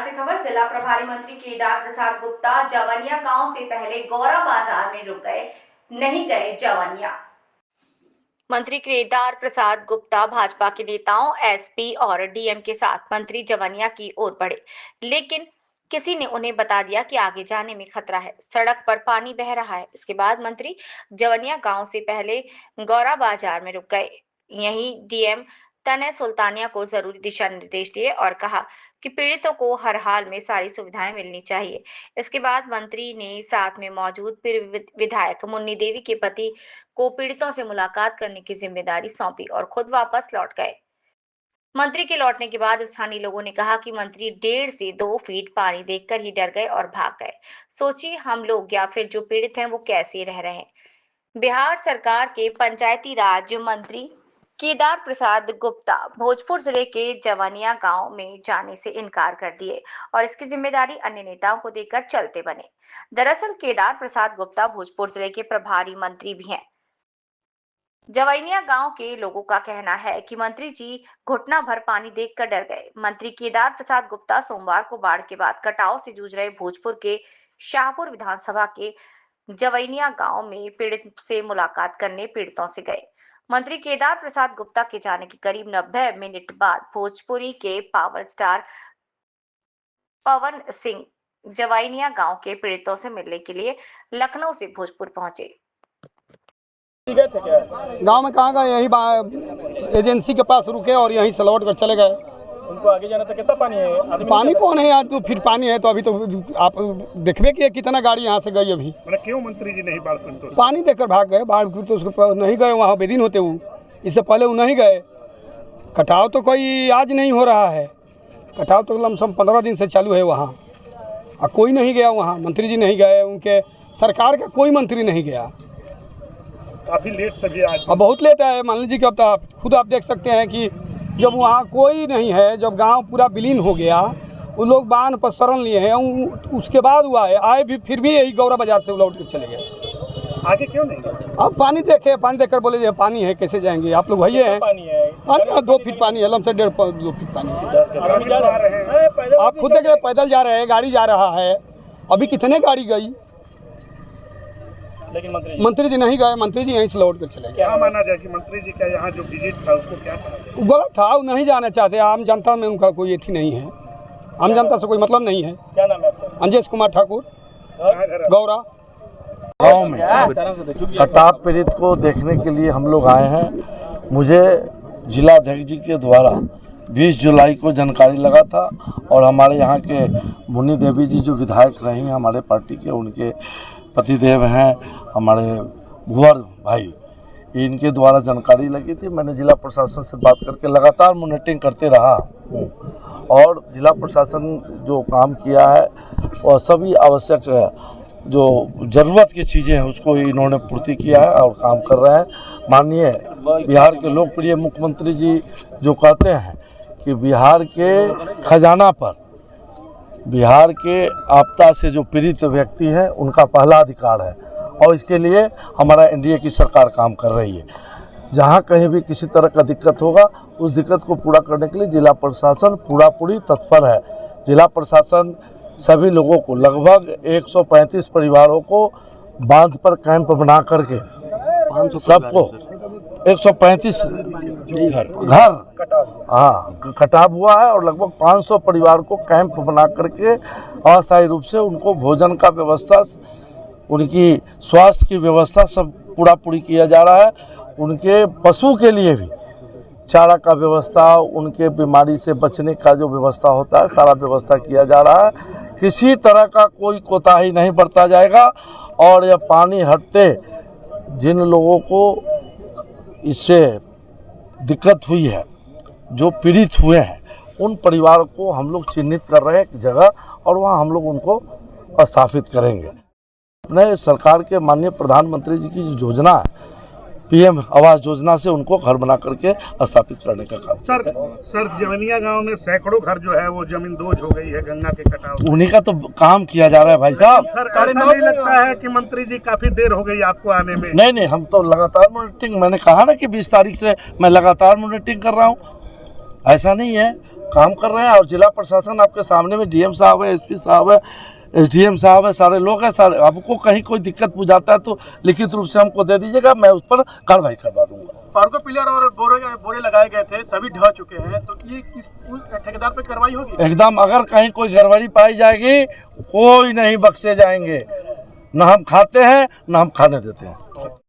से खबर। जिला प्रभारी मंत्री केदार प्रसाद गुप्ता जवनिया गांव से पहले गौरा बाजार में रुक गए, नहीं गए जवनिया। मंत्री केदार प्रसाद गुप्ता भाजपा के नेताओं, एसपी और डीएम के साथ मंत्री जवनिया की ओर बढ़े, लेकिन किसी ने उन्हें बता दिया कि आगे जाने में खतरा है, सड़क पर पानी बह रहा है। इसके बाद मंत्री जवनिया गांव से पहले गौरा बाजार में रुक गए। यहीं डीएम तनय सुल्तानिया को जरूरी दिशा निर्देश दिए और कहा कि पीड़ितों को हर हाल में सारी सुविधाएं मिलनी चाहिए। इसके बाद मंत्री ने साथ में मौजूद पूर्व विधायक मुन्नी देवी के पति को पीड़ितों से मुलाकात करने की जिम्मेदारी सौंपी और खुद वापस लौट गए। मंत्री के लौटने के बाद स्थानीय लोगों ने कहा कि मंत्री 1.5 से 2 फीट पानी देखकर ही डर गए और भाग गए। सोचिए हम लोग या फिर जो पीड़ित हैं वो कैसे रह रहे हैं। बिहार सरकार के पंचायती राज मंत्री केदार प्रसाद गुप्ता भोजपुर जिले के जवनिया गांव में जाने से इनकार कर दिए और इसकी जिम्मेदारी अन्य नेताओं को देकर चलते बने। दरअसल केदार प्रसाद गुप्ता भोजपुर जिले के प्रभारी मंत्री भी हैं। जवनिया गांव के लोगों का कहना है कि मंत्री जी घुटना भर पानी देखकर डर गए। मंत्री केदार प्रसाद गुप्ता सोमवार को बाढ़ के बाद कटाव से जूझ रहे भोजपुर के शाहपुर विधानसभा के जवनिया गांव में पीड़ित से मुलाकात करने पीड़ितों से गए। मंत्री केदार प्रसाद गुप्ता के जाने के करीब 90 मिनट बाद भोजपुरी के पावर स्टार पवन सिंह जवनिया गांव के पीड़ितों से मिलने के लिए लखनऊ से भोजपुर पहुंचे। गांव में कहाँ गए, यही एजेंसी के पास रुके और यहीं से लौट कर चले गए। उनको आगे जाना था। कितना पानी है? पानी कौन है यार, तो फिर पानी है तो अभी तो आप देखबे कि कितना गाड़ी यहाँ से गई अभी। क्यों मंत्री जी नहीं बाढ़ तो पानी देखकर भाग गए, बाढ़ तो उसको नहीं गए, वहाँ बेदिन होते वो, इससे पहले वो नहीं गए। कटाव तो कोई आज नहीं हो रहा है, कटाव तो लमसम 15 दिन से चालू है वहाँ, और कोई नहीं गया वहाँ। मंत्री जी नहीं गए, उनके सरकार का कोई मंत्री नहीं गया। काफी लेट सभी आज, अब बहुत लेट आए। मान लीजिए कि अब तो खुद आप देख सकते हैं कि जब वहाँ कोई नहीं है, जब गांव पूरा विलीन हो गया, वो लोग बांध पर शरण लिए हैं, उसके बाद वो आए भी, फिर भी यही गौरा बाजार से लौट कर चले गए। आगे क्यों नहीं? अब पानी देखकर बोले ये पानी है, कैसे जाएंगे आप लोग? भैया है पानी है, पानी का 2 फीट पानी है, लमसम 1.5-2 फीट पानी है। आप खुद देखे, पैदल जा रहे हैं, गाड़ी जा रहा है, अभी कितने गाड़ी गई, लेकिन मंत्री जी नहीं गए। मंत्री जी यहीं से लौट कर चले गए। क्या माना जाए कि मंत्री जी का यहाँ जो विजिट था उसको क्या था? गलत था, वो नहीं जाना चाहते। आम जनता में उनका कोई एथी नहीं है, आम जनता से कोई मतलब नहीं है। क्या नाम है आपका? अंजेश कुमार ठाकुर, गौरा गाँव में कटाव पीड़ित को देखने के लिए हम लोग आए हैं। मुझे जिलाध्यक्ष जी के द्वारा 20 जुलाई को जानकारी लगा था और हमारे यहाँ के मुन्नी देवी जी जो विधायक रही हैं हमारे पार्टी के, उनके पतिदेव हैं हमारे भुवर भाई, इनके द्वारा जानकारी लगी थी। मैंने जिला प्रशासन से बात करके लगातार मॉनिटरिंग करते रहा हूँ और जिला प्रशासन जो काम किया है और सभी आवश्यक जो ज़रूरत की चीज़ें हैं उसको इन्होंने पूर्ति किया है और काम कर रहे हैं। माननीय बिहार के लोकप्रिय मुख्यमंत्री जी जो कहते हैं कि बिहार के खजाना पर बिहार के आपदा से जो पीड़ित व्यक्ति हैं उनका पहला अधिकार है और इसके लिए हमारा एनडीए की सरकार काम कर रही है। जहां कहीं भी किसी तरह का दिक्कत होगा उस दिक्कत को पूरा करने के लिए जिला प्रशासन पूरी तत्पर है। जिला प्रशासन सभी लोगों को, लगभग 135 परिवारों को बांध पर कैंप बना करके सबको 135 घर कटाव हुआ है और लगभग 500 परिवार को कैंप बना करके अस्थायी रूप से उनको भोजन का व्यवस्था, उनकी स्वास्थ्य की व्यवस्था सब पूरी किया जा रहा है। उनके पशु के लिए भी चारा का व्यवस्था, उनके बीमारी से बचने का जो व्यवस्था होता है सारा व्यवस्था किया जा रहा है। किसी तरह का कोई कोताही नहीं बरता जाएगा और यह पानी हटते जिन लोगों को इससे दिक्कत हुई है, जो पीड़ित हुए हैं, उन परिवारों को हम लोग चिन्हित कर रहे हैं एक जगह और वहाँ हम लोग उनको स्थापित करेंगे। अपने सरकार के माननीय प्रधानमंत्री जी की जो योजना है पीएम आवास योजना से उनको घर बना करके स्थापित करने का काम। सर जवनिया गांव में सैकड़ों घर जो है वो जमीन दोज हो गई है गंगा के कटाव। उन्हीं का तो काम किया जा रहा है भाई साहब। सर ऐसा नहीं लगता है कि मंत्री जी काफी देर हो गई आपको आने में? नहीं, हम तो लगातार मॉनिटरिंग, मैंने कहा ना कि 20 तारीख से मैं लगातार मॉनिटरिंग कर रहा हूँ। ऐसा नहीं है, काम कर रहे हैं। और जिला प्रशासन आपके सामने में डीएम साहब है, एसपी साहब है, एसडीएम साहब है, सारे लोग हैं। सारे आपको कहीं कोई दिक्कत बुझाता है तो लिखित रूप से हमको दे दीजिएगा, मैं उस पर कार्रवाई करवा दूंगा। पार्को पिलर और बोरे लगाए गए थे, सभी ढह चुके हैं, तो ये इस ठेकेदार पे कार्रवाई होगी? एकदम, अगर कहीं कोई गड़बड़ी पाई जाएगी कोई नहीं बख्शे जाएंगे। न हम खाते हैं न हम खाने देते हैं।